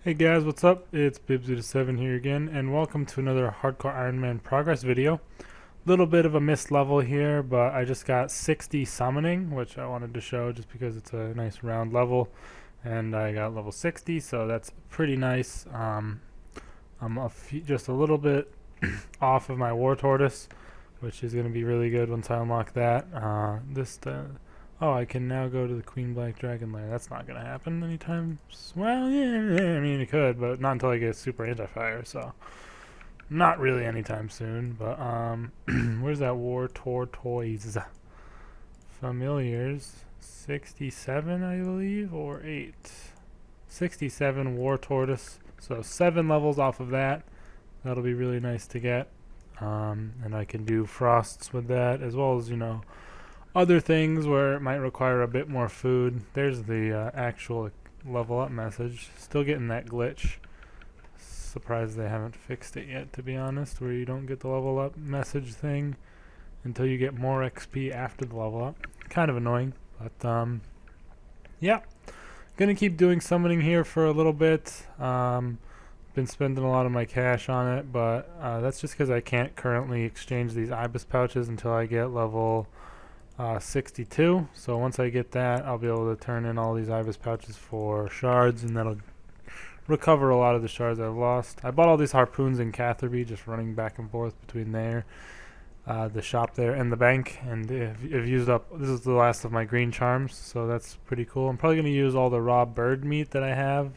Hey guys, what's up? It's Bibs7 here again, and welcome to another Hardcore Ironman progress video. Little bit of a missed level here, but I just got 60 summoning, which I wanted to show just because it's a nice round level, and I got level 60, so that's pretty nice. I'm just a little bit off of my War Tortoise, which is going to be really good once I unlock that. Oh, I can now go to the Queen Black Dragon Lair. That's not going to happen anytime. Well, yeah, I mean, it could, but not until I get super anti-fire, so not really anytime soon. But, where's that War Tortoise? Familiars. 67, I believe, or 8. 67 War Tortoise. So 7 levels off of that. That'll be really nice to get. And I can do frosts with that, as well as, other things where it might require a bit more food. There's the actual level up message. Still getting that glitch. Surprised they haven't fixed it yet, to be honest, where you don't get the level up message thing until you get more XP after the level up. Kind of annoying, but yeah. Gonna keep doing summoning here for a little bit. Been spending a lot of my cash on it, but that's just because I can't currently exchange these ibis pouches until I get level 62. So once I get that, I'll be able to turn in all these ibis pouches for shards, and that'll recover a lot of the shards I've lost. I bought all these harpoons in Catherby, just running back and forth between there, the shop there, and the bank, and I've used up, this is the last of my green charms, so that's pretty cool. I'm probably going to use all the raw bird meat that I have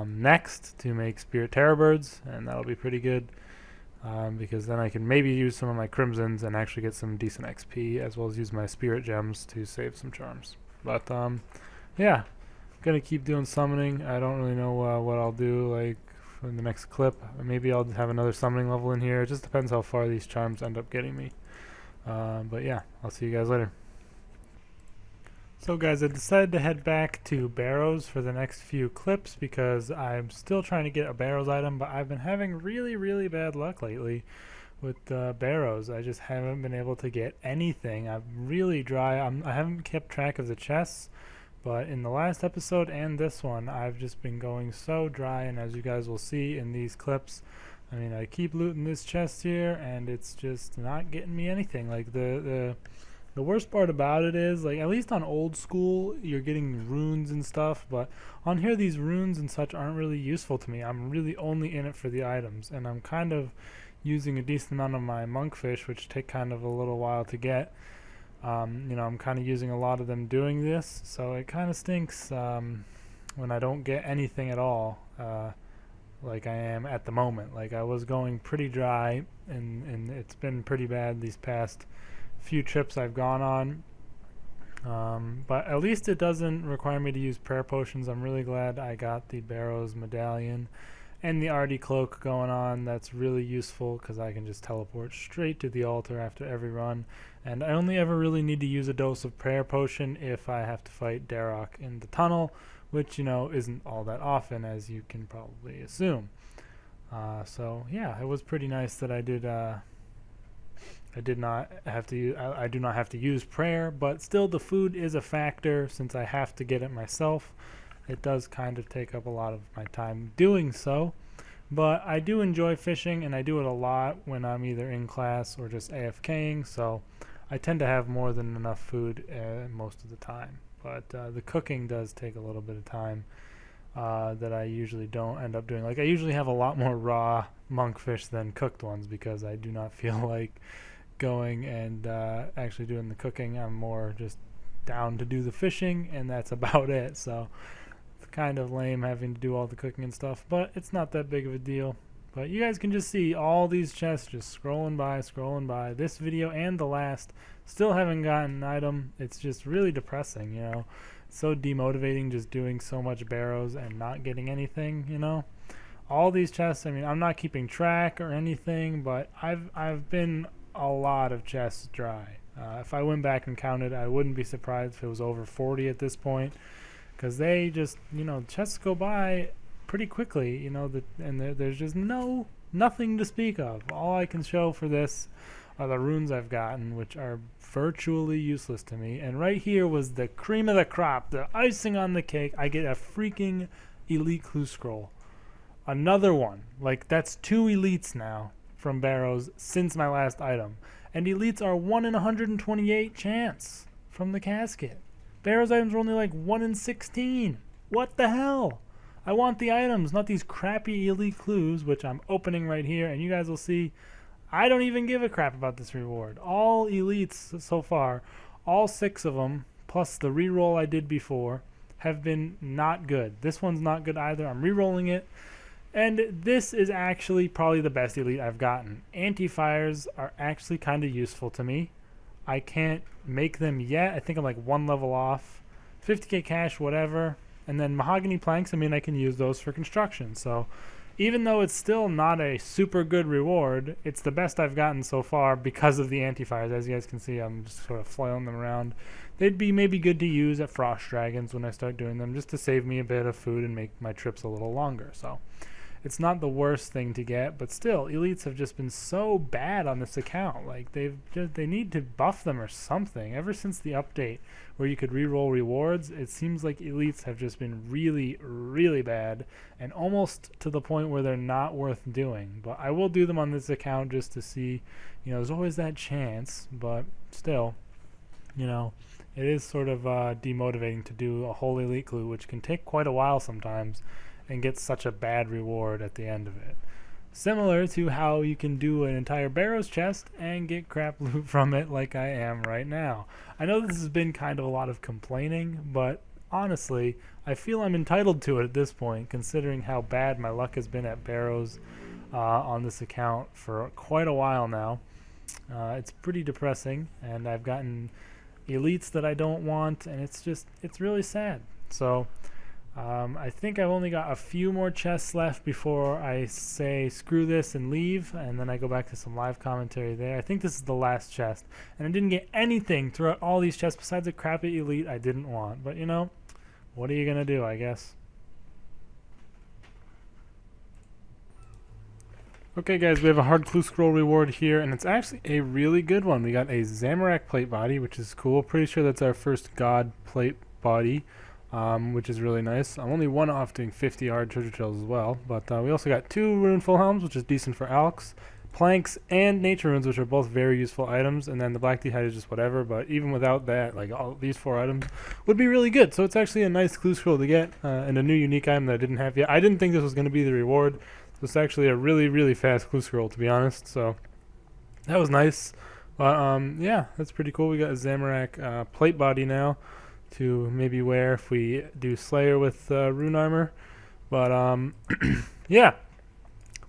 next to make spirit terror birds, and that'll be pretty good. Because then I can maybe use some of my crimsons and actually get some decent XP, as well as use my spirit gems to save some charms. But yeah, gonna keep doing summoning. I don't really know what I'll do like in the next clip. Maybe I'll have another summoning level in here. It just depends how far these charms end up getting me. But yeah, I'll see you guys later. So guys, I decided to head back to Barrows for the next few clips because I'm still trying to get a Barrows item, but I've been having really bad luck lately with Barrows. I just haven't been able to get anything. I'm really dry. I haven't kept track of the chests, but in the last episode and this one, I've just been going so dry, and as you guys will see in these clips, I mean, I keep looting this chest here, and it's just not getting me anything. Like, the worst part about it is, like, at least on old school, you're getting runes and stuff, but on here, these runes and such aren't really useful to me. I'm really only in it for the items, and I'm kind of using a decent amount of my monkfish, which take kind of a little while to get. I'm kind of using a lot of them doing this, so it kind of stinks when I don't get anything at all, like I am at the moment. Like, I was going pretty dry, and it's been pretty bad these past few trips I've gone on, but at least it doesn't require me to use prayer potions. I'm really glad I got the Barrows medallion and the Artie cloak going on. That's really useful because I can just teleport straight to the altar after every run, and I only ever really need to use a dose of prayer potion if I have to fight Darok in the tunnel, which isn't all that often, as you can probably assume. So yeah, it was pretty nice that I did not have to. I do not have to use prayer, but still, the food is a factor since I have to get it myself. It does kind of take up a lot of my time doing so, but I do enjoy fishing, and I do it a lot when I'm either in class or just AFKing. So I tend to have more than enough food most of the time. But the cooking does take a little bit of time that I usually don't end up doing. Like, I usually have a lot more raw monkfish than cooked ones because I do not feel like going and actually doing the cooking. I'm more just down to do the fishing, and that's about it. So it's kind of lame having to do all the cooking and stuff, but it's not that big of a deal. But you guys can just see all these chests just scrolling by. This video and the last, still haven't gotten an item. It's just really depressing, It's so demotivating just doing so much Barrows and not getting anything, All these chests, I mean, I'm not keeping track or anything, but I've been a lot of chests dry. If I went back and counted, I wouldn't be surprised if it was over 40 at this point, because they just, chests go by pretty quickly, and there's just nothing to speak of. All I can show for this are the runes I've gotten, which are virtually useless to me. And right here was the cream of the crop, the icing on the cake. I get a freaking elite clue scroll. Another one. Like, that's 2 elites now from Barrows since my last item. And elites are 1 in 128 chance from the casket. Barrows items are only like 1 in 16. What the hell? I want the items, not these crappy elite clues, which I'm opening right here, and you guys will see I don't even give a crap about this reward. All elites so far, all 6 of them, plus the reroll I did before, have been not good. This one's not good either. I'm rerolling it. And this is actually probably the best elite I've gotten. Anti-fires are actually kind of useful to me. I can't make them yet. I think I'm like 1 level off. 50k cash, whatever. And then mahogany planks, I mean, I can use those for construction. So even though it's still not a super good reward, it's the best I've gotten so far because of the anti-fires. As you guys can see, I'm just sort of flailing them around. They'd be maybe good to use at frost dragons when I start doing them, just to save me a bit of food and make my trips a little longer. So it's not the worst thing to get, but still, elites have just been so bad on this account. Like, they need to buff them or something. Ever since the update where you could reroll rewards, it seems like elites have just been really, really bad, and almost to the point where they're not worth doing. But I will do them on this account just to see, you know, there's always that chance, but still, you know, it is sort of demotivating to do a whole elite clue, which can take quite a while sometimes, and get such a bad reward at the end of it. Similar to how you can do an entire Barrows chest and get crap loot from it like I am right now. I know this has been kind of a lot of complaining, but honestly, I feel I'm entitled to it at this point, considering how bad my luck has been at Barrows on this account for quite a while now. It's pretty depressing, and I've gotten elites that I don't want, and it's really sad. So I think I've only got a few more chests left before I say screw this and leave, and then I go back to some live commentary there. I think this is the last chest, and I didn't get anything throughout all these chests besides a crappy elite I didn't want. But you know, what are you gonna do, I guess? Okay guys, we have a hard clue scroll reward here, and it's actually a really good one. We got a Zamorak plate body, which is cool. Pretty sure that's our first god plate body. Which is really nice. I'm only 1 off doing 50 hard treasure trails as well, but we also got 2 rune full helms, which is decent for Alex, planks, and nature runes, which are both very useful items, and then the black tea hide is just whatever, but even without that, like, all these 4 items would be really good. So it's actually a nice clue scroll to get, and a new unique item that I didn't have yet. I didn't think this was going to be the reward, so it's actually a really, really fast clue scroll, to be honest, so that was nice. But yeah, that's pretty cool. We got a Zamorak plate body now to maybe wear if we do Slayer with rune armor. But yeah,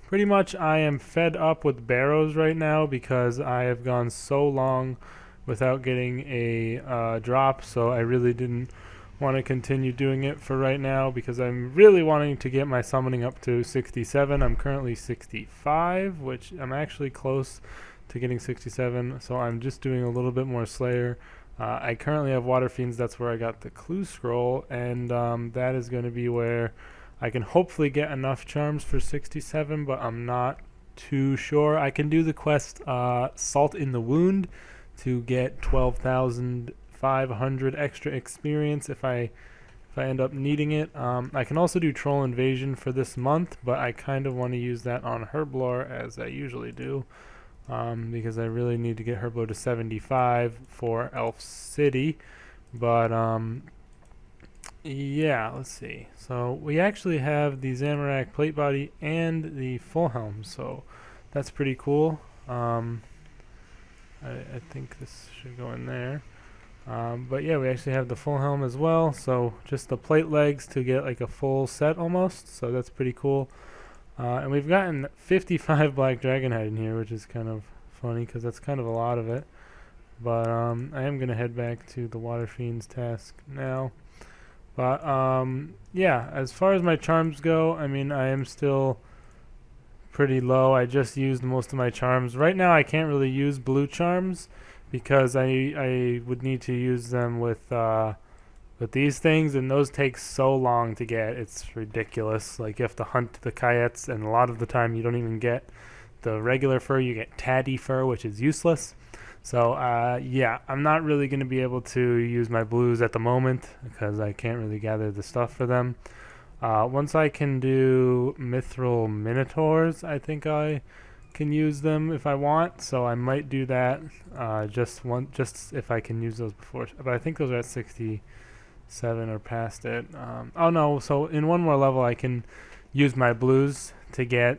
pretty much I am fed up with Barrows right now because I have gone so long without getting a drop, so I really didn't want to continue doing it for right now because I'm really wanting to get my summoning up to 67. I'm currently 65, which I'm actually close to getting 67, so I'm just doing a little bit more Slayer. I currently have Water Fiends. That's where I got the clue scroll, and that is going to be where I can hopefully get enough charms for 67, but I'm not too sure. I can do the quest Salt in the Wound to get 12,500 extra experience if I end up needing it. I can also do Troll Invasion for this month, but I kind of want to use that on Herblore as I usually do. Because I really need to get Herblore to 75 for Elf City. But, yeah, let's see. So, we actually have the Zamorak plate body and the full helm, so that's pretty cool. I think this should go in there. But yeah, we actually have the full helm as well, so just the plate legs to get like a full set almost, so that's pretty cool. And we've gotten 55 Black Dragonhide in here, which is kind of funny because that's kind of a lot of it. But I am going to head back to the Water Fiends task now. But yeah, as far as my charms go, I mean, I am still pretty low. I just used most of my charms. Right now I can't really use blue charms because I would need to use them with these things, and those take so long to get. It's ridiculous. Like, you have to hunt the Kayets, and a lot of the time you don't even get the regular fur. You get tatty fur, which is useless. So yeah, I'm not really going to be able to use my blues at the moment because I can't really gather the stuff for them. Once I can do mithril minotaurs, I think I can use them if I want, so I might do that. Just if I can use those before, but I think those are at 67 or past it. Oh no, so in one more level I can use my blues to get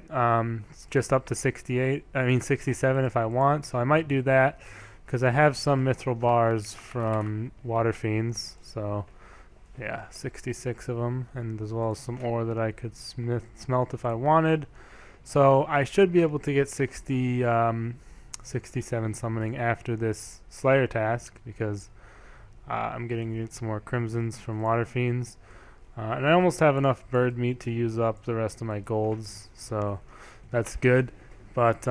just up to 67 if I want, so I might do that because I have some mithril bars from water fiends, so yeah, 66 of them, and as well as some ore that I could smelt if I wanted. So I should be able to get 67 summoning after this Slayer task, because I'm getting some more crimsons from water fiends. And I almost have enough bird meat to use up the rest of my golds, so that's good. But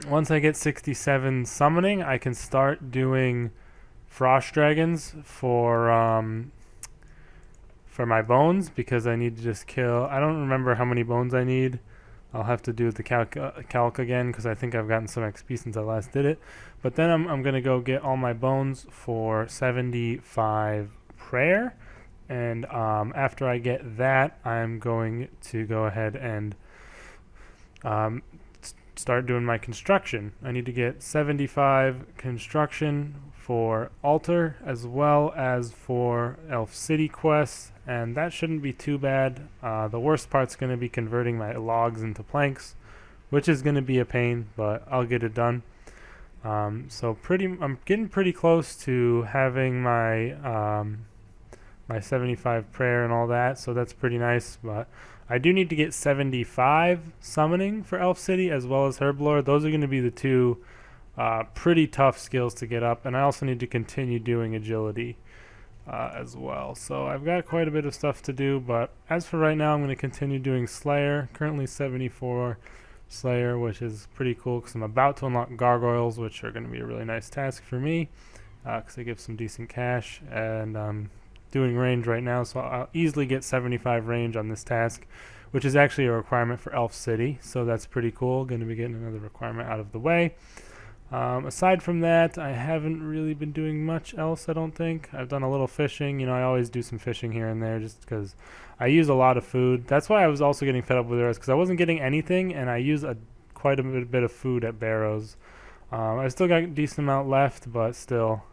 once I get 67 summoning, I can start doing frost dragons for my bones, because I need to just kill. I don't remember how many bones I need. I'll have to do the calc again, because I think I've gotten some XP since I last did it. But then I'm going to go get all my bones for 75 prayer. And after I get that, I'm going to go ahead and start doing my construction. I need to get 75 construction for altar as well as for Elf City quests, and that shouldn't be too bad. The worst part's going to be converting my logs into planks, which is going to be a pain, but I'll get it done. I'm getting pretty close to having my my 75 prayer and all that, so that's pretty nice. But I do need to get 75 summoning for Elf City as well as Herblore. Those are going to be the two pretty tough skills to get up, and I also need to continue doing agility as well. So I've got quite a bit of stuff to do, but as for right now, I'm going to continue doing Slayer. Currently 74 Slayer, which is pretty cool because I'm about to unlock Gargoyles, which are going to be a really nice task for me because they give some decent cash, and doing range right now, so I'll easily get 75 range on this task, which is actually a requirement for Elf City, so that's pretty cool. Going to be getting another requirement out of the way. Aside from that, I haven't really been doing much else, I don't think. I've done a little fishing. I always do some fishing here and there just because I use a lot of food. That's why I was also getting fed up with the rest, because I wasn't getting anything, and I use quite a bit of food at Barrows. I still got a decent amount left, but still,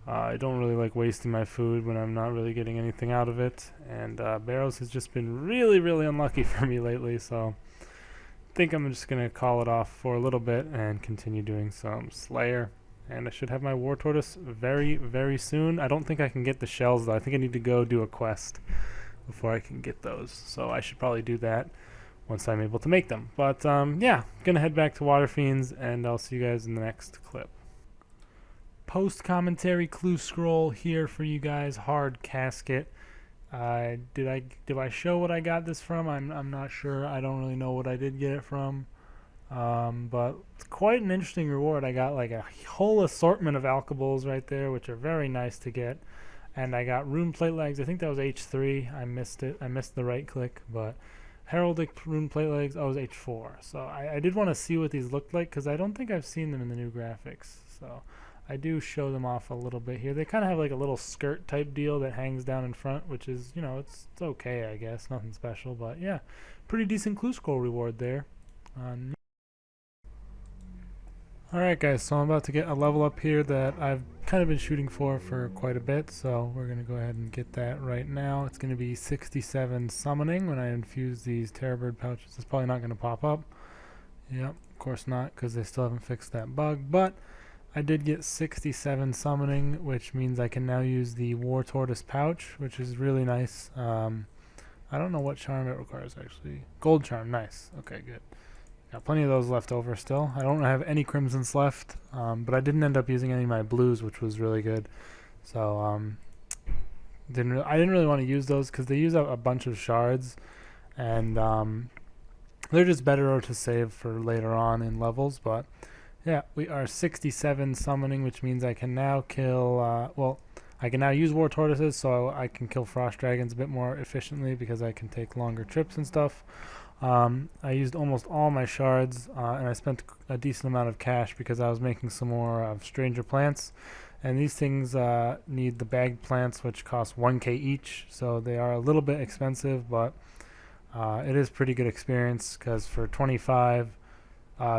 I don't really like wasting my food when I'm not really getting anything out of it. And Barrows has just been really, really unlucky for me lately, so I think I'm just going to call it off for a little bit and continue doing some Slayer. And I should have my War Tortoise very, very soon. I don't think I can get the shells, though. I think I need to go do a quest before I can get those. So I should probably do that once I'm able to make them. But yeah, going to head back to Water Fiends, and I'll see you guys in the next clip. Post-commentary clue scroll here for you guys. Hard casket. Did I show what I got this from? I'm not sure. I don't really know what I did get it from. But it's quite an interesting reward. I got like a whole assortment of alkables right there, which are very nice to get. And I got rune plate legs. I think that was H3. I missed it. I missed the right click, but heraldic rune plate legs, I was H4. So I did want to see what these looked like, because I don't think I've seen them in the new graphics. So I do show them off a little bit here. They kind of have like a little skirt type deal that hangs down in front, which is, it's okay, I guess. Nothing special, but yeah, pretty decent clue scroll reward there. Alright guys, so I'm about to get a level up here that I've kind of been shooting for quite a bit, so we're going to go ahead and get that right now. It's going to be 67 summoning when I infuse these Terrorbird pouches. It's probably not going to pop up. Yep, of course not, because they still haven't fixed that bug, but I did get 67 summoning, which means I can now use the War Tortoise pouch, which is really nice. I don't know what charm it requires, actually. Gold charm, nice. Okay, good. Got plenty of those left over still. I don't have any crimsons left, but I didn't end up using any of my blues, which was really good. So I didn't really want to use those because they use up a bunch of shards, and they're just better to save for later on in levels. But yeah, we are 67 summoning, which means I can now kill, I can now use War Tortoises, so I can kill Frost Dragons a bit more efficiently because I can take longer trips and stuff. I used almost all my shards, and I spent a decent amount of cash because I was making some more Stranger Plants. And these things need the bagged plants, which cost 1k each, so they are a little bit expensive, but it is pretty good experience because for 25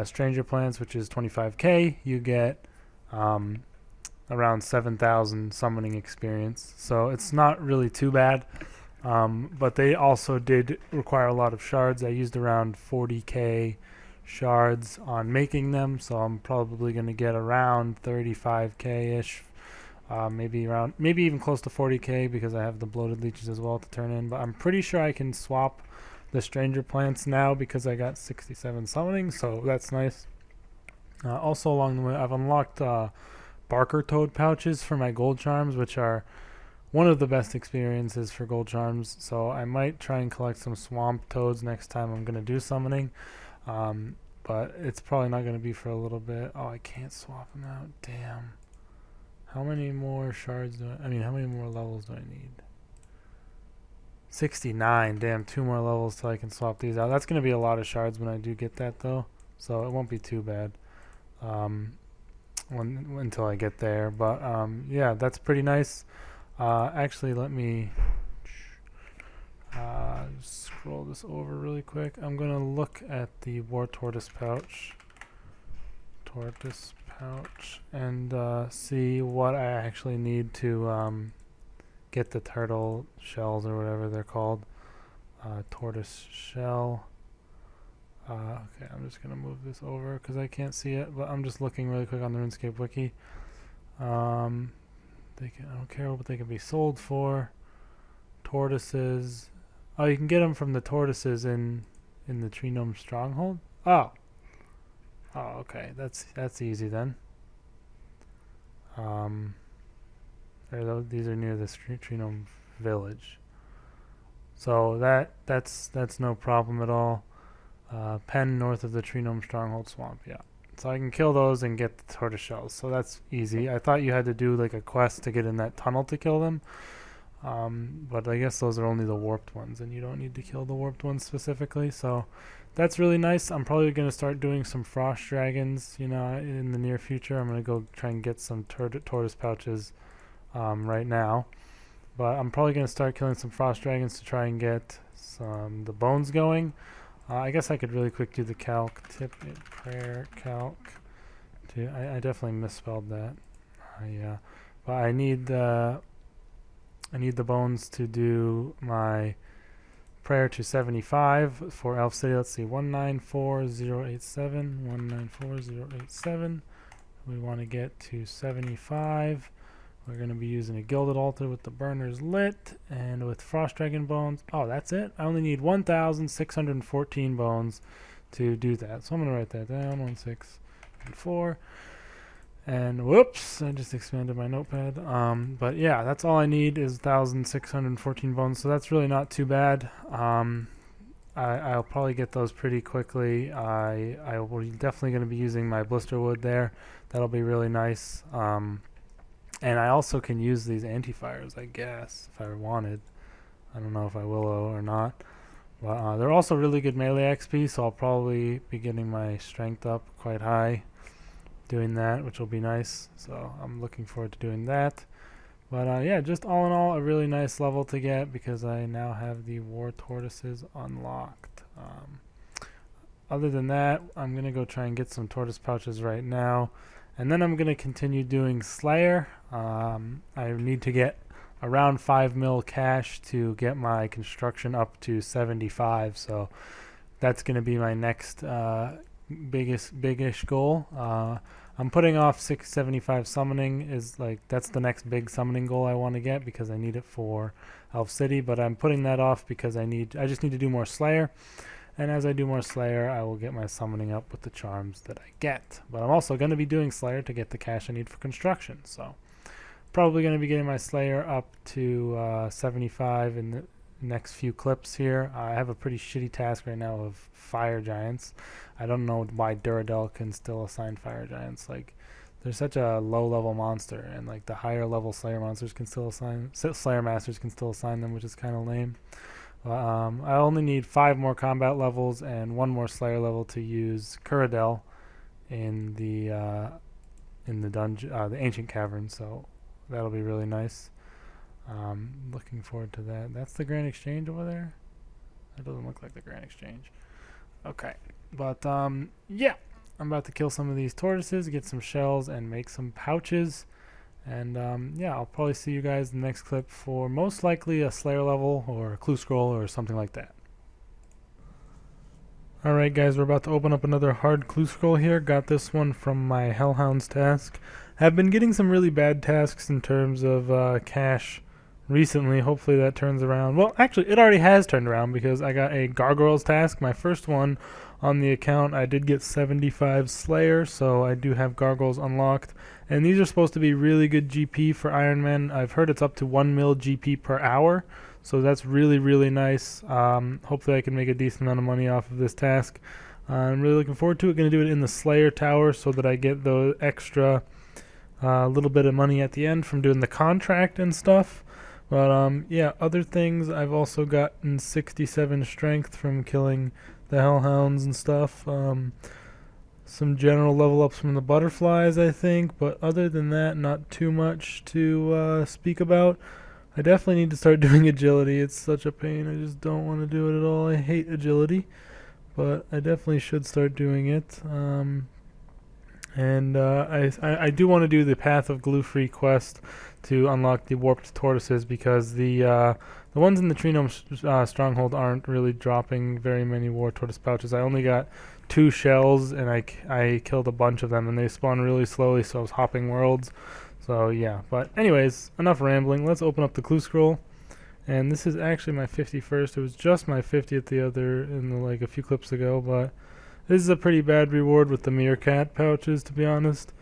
stranger plants, which is 25k, you get around 7,000 summoning experience. So it's not really too bad, but they also did require a lot of shards. I used around 40k shards on making them, so I'm probably going to get around 35k ish, maybe even close to 40k because I have the bloated leeches as well to turn in. But I'm pretty sure I can swap the stranger plants now because I got 67 summoning, so that's nice. Also along the way, I've unlocked Barker Toad pouches for my gold charms, which are one of the best experiences for gold charms. So I might try and collect some swamp toads next time I'm going to do summoning. But it's probably not going to be for a little bit. Oh, I can't swap them out. Damn. How many more shards how many more levels do I need? 69. Damn, 2 more levels till I can swap these out. That's going to be a lot of shards when I do get that, though. So it won't be too bad until I get there. But, yeah, that's pretty nice. Actually, let me scroll this over really quick. I'm going to look at the War Tortoise pouch. And see what I actually need to get the turtle shells or whatever they're called. Tortoise shell. Okay, I'm just going to move this over because I can't see it, but I'm just looking really quick on the RuneScape wiki. I don't care what they can be sold for. Tortoises. Oh, you can get them from the tortoises in the Tree Gnome Stronghold? Oh, okay. That's easy then. These are near the Tree Gnome Village, so that's no problem at all. Pen north of the Tree Gnome Stronghold Swamp. Yeah, so I can kill those and get the tortoise shells. So that's easy. I thought you had to do like a quest to get in that tunnel to kill them. But I guess those are only the warped ones, and you don't need to kill the warped ones specifically. So that's really nice. I'm probably going to start doing some frost dragons, in the near future. I'm going to go try and get some tortoise pouches right now. But I'm probably going to start killing some frost dragons to try and get the bones going. I guess I could really quick do the calc. Tip it prayer calc. I definitely misspelled that. Yeah, but I need the bones to do my prayer to 75 for Elf City. Let's see, 194087, 194087. We want to get to 75. We're going to be using a gilded altar with the burners lit and with frost dragon bones. Oh, that's it? I only need 1,614 bones to do that. So I'm going to write that down, 1614. And whoops, I just expanded my notepad. But yeah, that's all I need is 1,614 bones. So that's really not too bad. I'll probably get those pretty quickly. I will definitely going to be using my blister wood there. That'll be really nice. And I also can use these anti-fires, I guess, if I wanted. I don't know if I will or not. But they're also really good melee XP, so I'll probably be getting my strength up quite high doing that, which will be nice. So I'm looking forward to doing that. But yeah, just all in all, a really nice level to get because I now have the War Tortoises unlocked. Other than that, I'm going to go try and get some tortoise pouches right now. And then I'm going to continue doing Slayer. I need to get around 5 mil cash to get my construction up to 75. So that's going to be my next biggish goal. I'm putting off 675 summoning that's the next big summoning goal I want to get because I need it for Elf City, but I'm putting that off because I just need to do more Slayer. And as I do more Slayer, I will get my summoning up with the charms that I get. But I'm also going to be doing Slayer to get the cash I need for construction. So probably going to be getting my Slayer up to 75 in the next few clips here. I have a pretty shitty task right now of Fire Giants. I don't know why Duradel can still assign Fire Giants. They're such a low-level monster, and the higher-level Slayer monsters can still assign... Slayer Masters can still assign them, which is kind of lame. I only need 5 more combat levels and 1 more Slayer level to use Kuradel in the in the dungeon, the ancient cavern. So that'll be really nice. Looking forward to that. That's the Grand Exchange over there. That doesn't look like the Grand Exchange. Okay, but yeah, I'm about to kill some of these tortoises, get some shells, and make some pouches. And yeah, I'll probably see you guys in the next clip for most likely a Slayer level or a clue scroll or something like that. Alright guys, we're about to open up another hard clue scroll here. Got this one from my Hellhounds task. Have been getting some really bad tasks in terms of cash recently. Hopefully that turns around. Well, actually, it already has turned around because I got a Gargoyles task. My first one on the account, I did get 75 Slayer, so I do have Gargoyles unlocked. And these are supposed to be really good GP for Ironman. I've heard it's up to 1 mil GP per hour, so that's really, really nice. Hopefully I can make a decent amount of money off of this task. I'm really looking forward to it. Going to do it in the Slayer Tower so that I get the extra little bit of money at the end from doing the contract and stuff. But yeah, other things, I've also gotten 67 strength from killing the Hellhounds and stuff. Some general level ups from the butterflies, I think, but other than that, not too much to speak about. I definitely need to start doing agility. It's such a pain. I just don't want to do it at all. I hate agility, but I definitely should start doing it. And I do want to do the Path of Glue-Free quest to unlock the warped tortoises, because the ones in the Tree Gnome stronghold aren't really dropping very many war tortoise pouches. I only got 2 shells, and I killed a bunch of them, and they spawn really slowly, so I was hopping worlds. So yeah, but anyways, enough rambling. Let's open up the clue scroll. And this is actually my 51st. It was just my 50th like a few clips ago, but this is a pretty bad reward with the meerkat pouches, to be honest.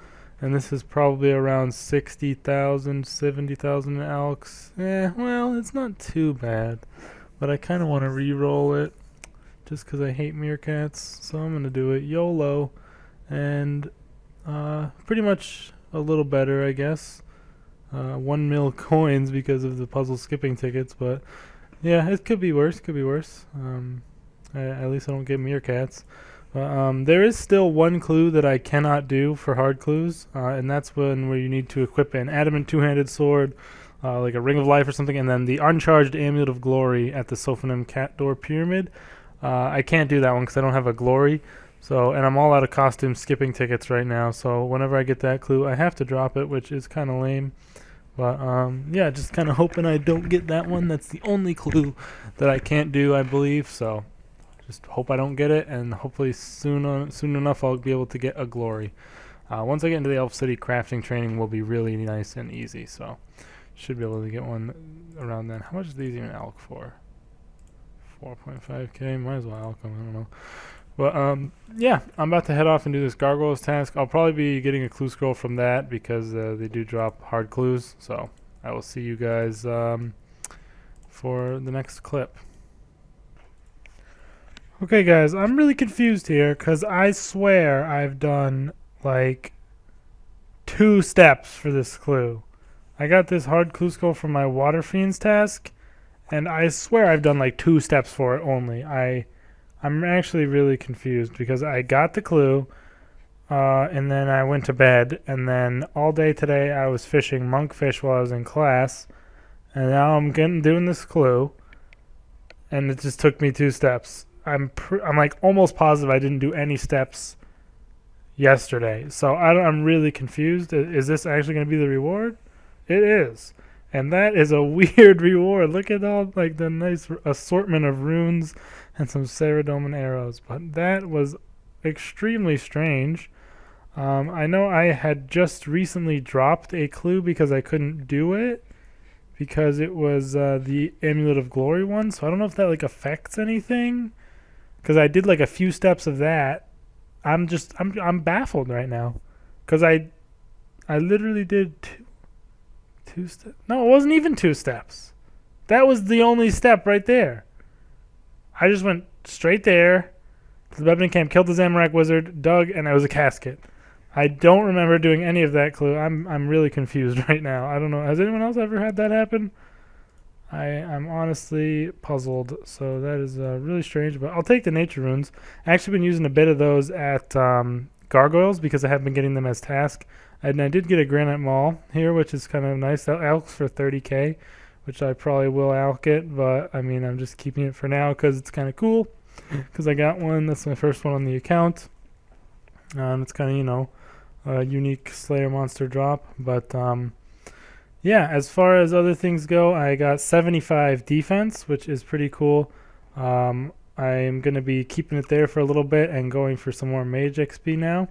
And this is probably around 60,000, 70,000 Alex. Well, it's not too bad, but I kind of want to re-roll it just because I hate meerkats. So I'm going to do it YOLO, and pretty much a little better, I guess. 1 mil coins because of the puzzle skipping tickets, but yeah, it could be worse. Could be worse. At least I don't get meerkats. There is still one clue that I cannot do for hard clues, and that's where you need to equip an adamant two-handed sword, like a Ring of Life or something, and then the uncharged Amulet of Glory at the Sophonim Cat Door Pyramid. I can't do that one because I don't have a glory. So, and I'm all out of costume skipping tickets right now, so whenever I get that clue, I have to drop it, which is kind of lame. But yeah, just kind of hoping I don't get that one. That's the only clue that I can't do, I believe. So just hope I don't get it, and hopefully soon enough I'll be able to get a glory. Once I get into the Elf City, crafting training will be really nice and easy. So should be able to get one around then. How much is these even elk for? 4.5k. Might as well elk them. I don't know. But yeah, I'm about to head off and do this Gargoyles task. I'll probably be getting a clue scroll from that because they do drop hard clues. So I will see you guys for the next clip. Okay guys, I'm really confused here because I swear I've done like 2 steps for this clue. I got this hard clue scroll from my Water Fiends task, and I swear I've done like 2 steps for it only. I'm actually really confused because I got the clue, and then I went to bed, and then all day today I was fishing monkfish while I was in class, and now I'm doing this clue, and it just took me 2 steps. I'm like almost positive I didn't do any steps yesterday, so I'm really confused. Is this actually going to be the reward? It is. And that is a weird reward. Look at all like the nice assortment of runes and some Ceradoman arrows. But that was extremely strange. I know I had just recently dropped a clue because I couldn't do it because it was the Amulet of Glory one. So I don't know if that like affects anything because I did like a few steps of that. I'm baffled right now because I literally did two steps. No, it wasn't even 2 steps. That was the only step right there. I just went straight there to the Bebnin camp, killed the Zamorak wizard, dug, and it was a casket. I don't remember doing any of that clue. I'm really confused right now. I don't know. Has anyone else ever had that happen? I'm honestly puzzled. So that is really strange. But I'll take the nature runes. I actually been using a bit of those at Gargoyles because I have been getting them as task. And I did get a granite maul here, which is kind of nice. That alks for 30k, which I probably will alk it, but I mean, I'm just keeping it for now because it's kind of cool. Because I got one. That's my first one on the account. It's kind of, you know, a unique Slayer monster drop. But yeah, as far as other things go, I got 75 defense, which is pretty cool. I'm going to be keeping it there for a little bit and going for some more mage XP now.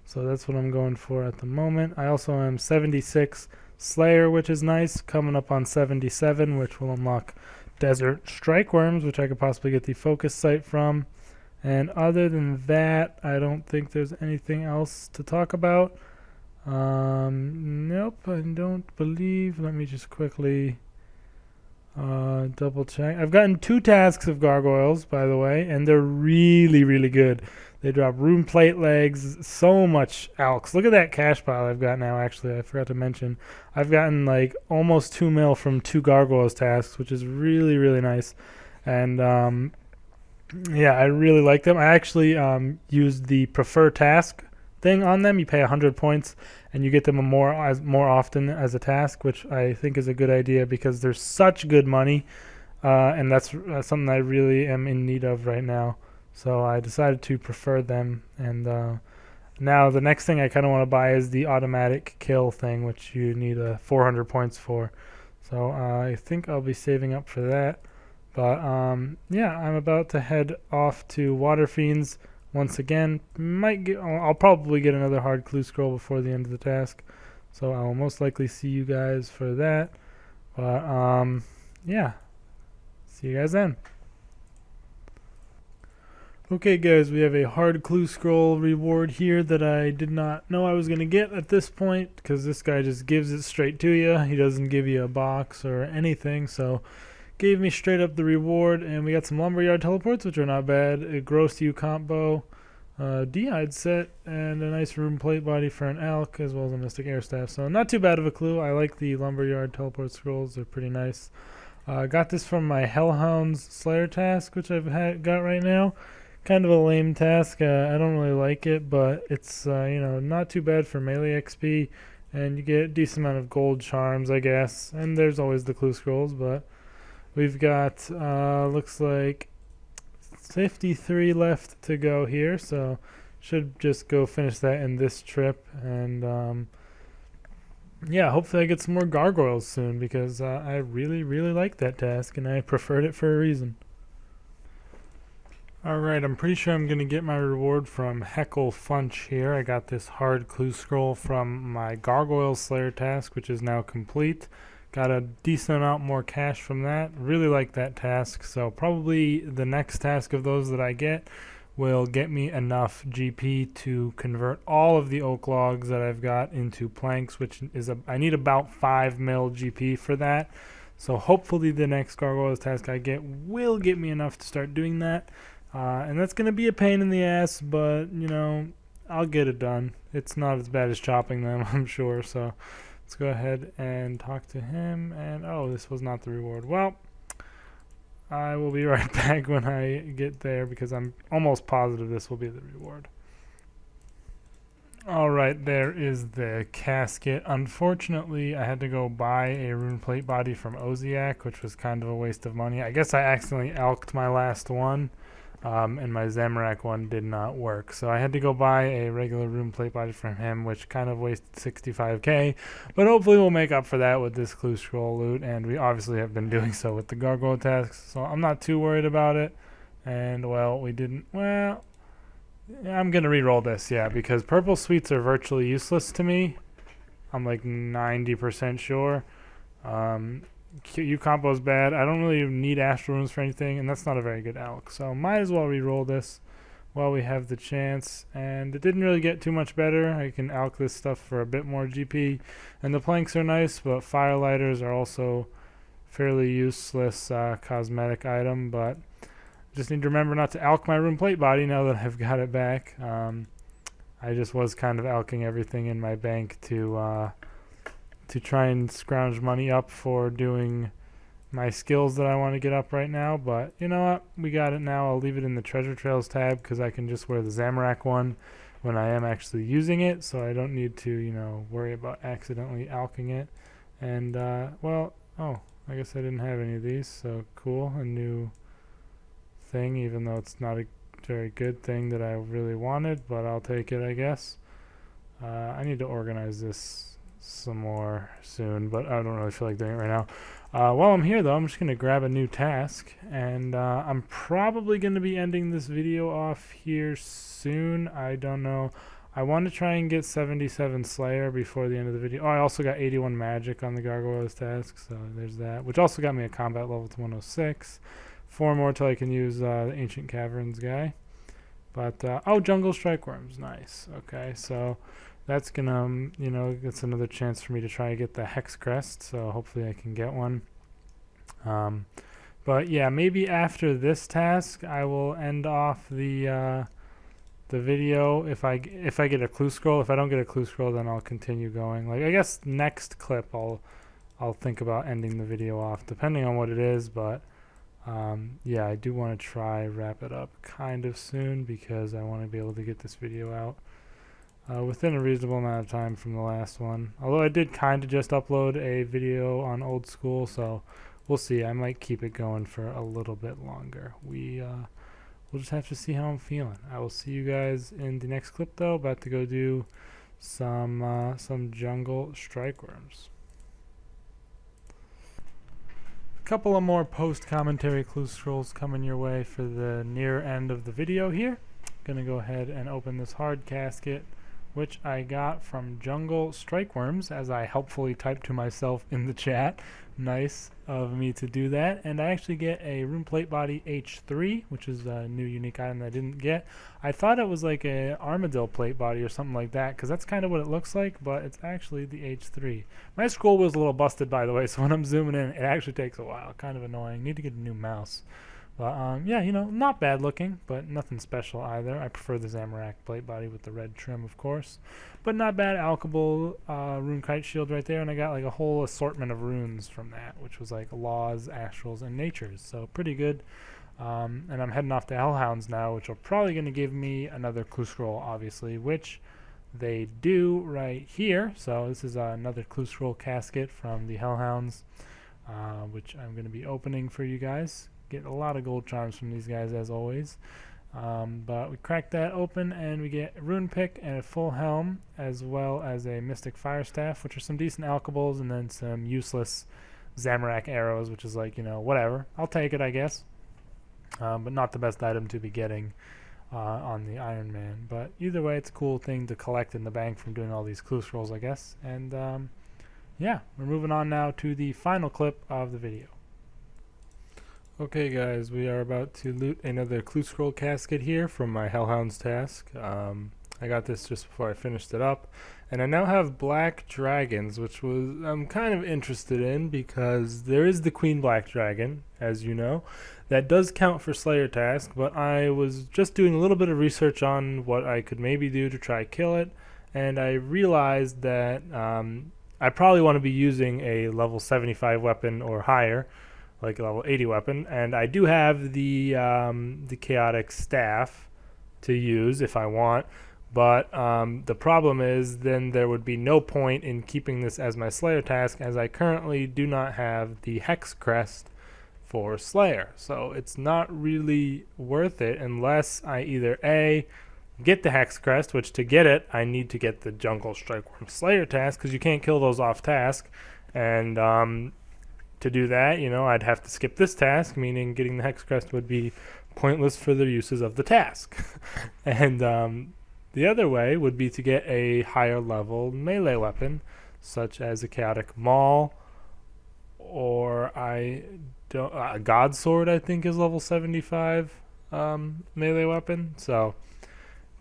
So that's what I'm going for at the moment. I also am 76 Slayer, which is nice. Coming up on 77, which will unlock Desert Strike Worms, which I could possibly get the focus sight from. And other than that, I don't think there's anything else to talk about. Nope, I don't believe. Let me just quickly double check. I've gotten 2 tasks of gargoyles, by the way, and they're really, really good. They drop rune plate legs, so much alks. Look at that cash pile I've got now, actually. I forgot to mention. I've gotten like almost 2 mil from 2 gargoyles tasks, which is really, really nice. And yeah, I really like them. I actually used the prefer task thing on them. You pay 100 points and you get them more often as a task, which I think is a good idea because they're such good money, and that's something I really am in need of right now. So I decided to prefer them, and now the next thing I kind of want to buy is the automatic kill thing, which you need 400 points for. So I think I'll be saving up for that. But yeah, I'm about to head off to Water Fiends once again. I'll probably get another hard clue scroll before the end of the task, so I will most likely see you guys for that. But yeah, see you guys then. Okay guys, we have a hard clue scroll reward here that I did not know I was going to get at this point, because this guy just gives it straight to you. He doesn't give you a box or anything, so gave me straight up the reward. And we got some lumberyard teleports, which are not bad, a gross U combo, D-hide set, and a nice room plate body for an elk, as well as a mystic air staff. So not too bad of a clue. I like the lumberyard teleport scrolls, they're pretty nice. Got this from my Hellhounds Slayer task, which I've got right now. Kind of a lame task. I don't really like it, but it's you know, not too bad for melee XP, and you get a decent amount of gold charms, I guess. And there's always the clue scrolls, but we've got looks like 53 left to go here, so should just go finish that in this trip. And yeah, hopefully I get some more gargoyles soon, because I really, really like that task, and I preferred it for a reason. Alright, I'm pretty sure I'm going to get my reward from Heckle Funch here. I got this hard clue scroll from my Gargoyle Slayer task, which is now complete. Got a decent amount more cash from that. Really like that task, so probably the next task of those that I get will get me enough GP to convert all of the oak logs that I've got into planks, which is I need about 5 mil GP for that. So hopefully the next Gargoyles task I get will get me enough to start doing that. And that's going to be a pain in the ass, but, you know, I'll get it done. It's not as bad as chopping them, I'm sure. So let's go ahead and talk to him. And, oh, this was not the reward. Well, I will be right back when I get there, because I'm almost positive this will be the reward. Alright, there is the casket. Unfortunately, I had to go buy a rune plate body from Oziak, which was kind of a waste of money. I guess I accidentally elked my last one. And my Zamorak one did not work. So I had to go buy a regular rune plate body from him, which kind of wasted 65k. But hopefully we'll make up for that with this clue scroll loot. And we obviously have been doing so with the gargoyle tasks. So I'm not too worried about it. And, well, we didn't... Well, I'm going to re-roll this, yeah. Because purple sweets are virtually useless to me. I'm like 90% sure. U combo's bad. I don't really need astral runes for anything, and that's not a very good elk, so might as well re-roll this while we have the chance. And it didn't really get too much better. I can elk this stuff for a bit more GP, and the planks are nice, but firelighters are also fairly useless cosmetic item. But I just need to remember not to elk my rune plate body now that I've got it back. I just was kind of elking everything in my bank to try and scrounge money up for doing my skills that I want to get up right now. But you know what? We got it now. I'll leave it in the treasure trails tab, because I can just wear the Zamorak one, when I am actually using it, so I don't need to, worry about accidentally alking it. And, well, oh, I guess I didn't have any of these, so cool, a new thing, even though it's not a very good thing that I really wanted, but I'll take it, I guess. I need to organize this some more soon, but I don't really feel like doing it right now. While I'm here, though, I'm just going to grab a new task, and I'm probably going to be ending this video off here soon. I don't know. I want to try and get 77 Slayer before the end of the video. Oh, I also got 81 Magic on the Gargoyles task, so there's that, which also got me a combat level to 106. 4 more till I can use the Ancient Caverns guy. But, oh, Jungle Strikeworms, nice. Okay, so that's gonna, that's another chance for me to try and get the Hex Crest, so hopefully I can get one. But yeah, maybe after this task, I will end off the video if I get a clue scroll. If I don't get a clue scroll, then I'll continue going. Like, I guess next clip I'll think about ending the video off, depending on what it is, but yeah, I do want to try wrap it up kind of soon because I want to be able to get this video out within a reasonable amount of time from the last one. Although I did kind of just upload a video on old school, so we'll see. I might keep it going for a little bit longer. We'll just have to see how I'm feeling. I will see you guys in the next clip, though. About to go do some jungle strikeworms. Couple of more post-commentary clue scrolls coming your way for the near end of the video here. Gonna go ahead and open this hard casket, which I got from Jungle Strikeworms, as I helpfully typed to myself in the chat. Nice of me to do that. And I actually get a Rune Plate Body H3, which is a new unique item that I didn't get. I thought it was like a Armadillo Plate Body or something like that, because that's kind of what it looks like, but it's actually the H3. My scroll was a little busted, by the way, so when I'm zooming in, it actually takes a while. Kind of annoying. Need to get a new mouse. But yeah, not bad looking, but nothing special either. I prefer the Zamorak Plate Body with the red trim, of course. But not bad. Alchable Rune Kite Shield right there, and I got like a whole assortment of runes from that, which was like Laws, Astrals, and Natures. So pretty good. And I'm heading off to Hellhounds now, which are probably going to give me another clue scroll, obviously, which they do right here. So this is another clue scroll casket from the Hellhounds, which I'm going to be opening for you guys. Get a lot of gold charms from these guys, as always. But we crack that open, and we get a Rune Pick and a full helm, as well as a Mystic Fire Staff, which are some decent alchables, and then some useless Zamorak arrows, which is like, whatever. I'll take it, I guess. But not the best item to be getting on the Ironman. But either way, it's a cool thing to collect in the bank from doing all these clue scrolls, I guess. And yeah, we're moving on now to the final clip of the video. Okay guys, we are about to loot another clue scroll casket here from my Hellhounds task. I got this just before I finished it up, and I now have Black Dragons, which I'm kind of interested in because there is the Queen Black Dragon, as you know. That does count for Slayer task, but I was just doing a little bit of research on what I could maybe do to try kill it, and I realized that I probably want to be using a level 75 weapon or higher, like a level 80 weapon, and I do have the chaotic staff to use if I want, but the problem is then there would be no point in keeping this as my Slayer task, as I currently do not have the Hex Crest for Slayer, so it's not really worth it unless I either A, get the Hex Crest, which to get it I need to get the Jungle Strikeworm Slayer task, because you can't kill those off task, and to do that, I'd have to skip this task, meaning getting the Hex Crest would be pointless for the uses of the task. And the other way would be to get a higher level melee weapon, such as a Chaotic Maul, or a God Sword, I think is level 75 melee weapon. So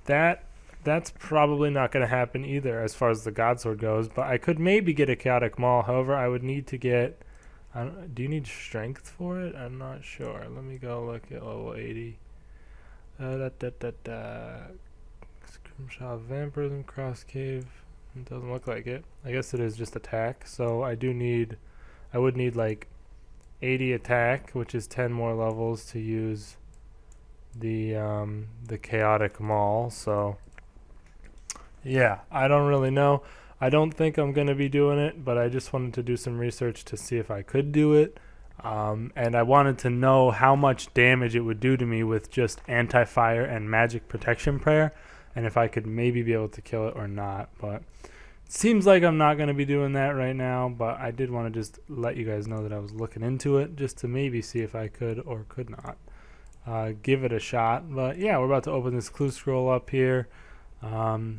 that's probably not going to happen either as far as the God Sword goes, but I could maybe get a Chaotic Maul. However, I would need to get... do you need strength for it? I'm not sure. Let me go look at level 80. Scrimshaw Vampirism, Cross Cave. It doesn't look like it. I guess it is just attack. So I would need like 80 attack, which is 10 more levels to use the Chaotic Maul. So Yeah, I don't really know. I don't think I'm going to be doing it, but I just wanted to do some research to see if I could do it. And I wanted to know how much damage it would do to me with just anti-fire and magic protection prayer, and if I could maybe be able to kill it or not. But it seems like I'm not going to be doing that right now, but I did want to just let you guys know that I was looking into it just to maybe see if I could or could not give it a shot. But yeah, we're about to open this clue scroll up here.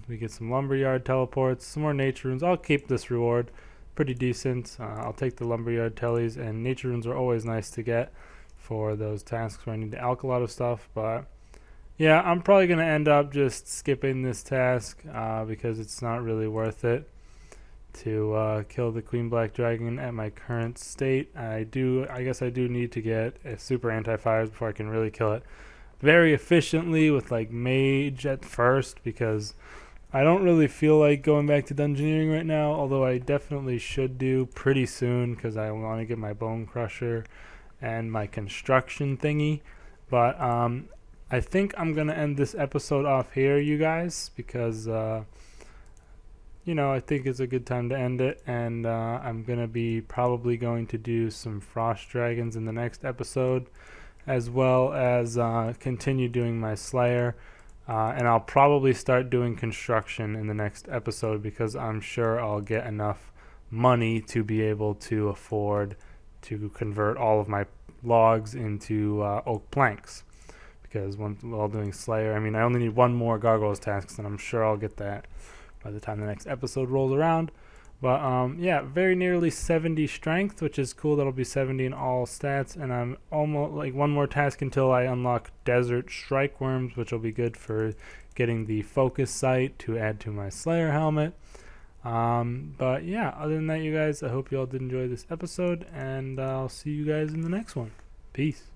We get some lumberyard teleports, some more nature runes. I'll keep this reward pretty decent. I'll take the lumberyard tellies, and nature runes are always nice to get for those tasks where I need to alch a lot of stuff. But yeah, I'm probably going to end up just skipping this task because it's not really worth it to kill the Queen Black Dragon at my current state. I guess I do need to get a super anti-fires before I can really kill it very efficiently with like mage at first, because I don't really feel like going back to dungeoneering right now, although I definitely should do pretty soon because I want to get my bone crusher and my construction thingy. But I think I'm going to end this episode off here, you guys, because I think it's a good time to end it, and I'm going to be probably going to do some frost dragons in the next episode, as well as continue doing my Slayer. And I'll probably start doing construction in the next episode because I'm sure I'll get enough money to be able to afford to convert all of my logs into oak planks. Because while doing Slayer, I only need one more Gargoyles tasks, and I'm sure I'll get that by the time the next episode rolls around. But yeah, very nearly 70 strength, which is cool. That'll be 70 in all stats, and I'm almost like one more task until I unlock Desert Strike Worms, which will be good for getting the focus sight to add to my Slayer helmet. But yeah, other than that, you guys, I hope you all did enjoy this episode, and I'll see you guys in the next one. Peace.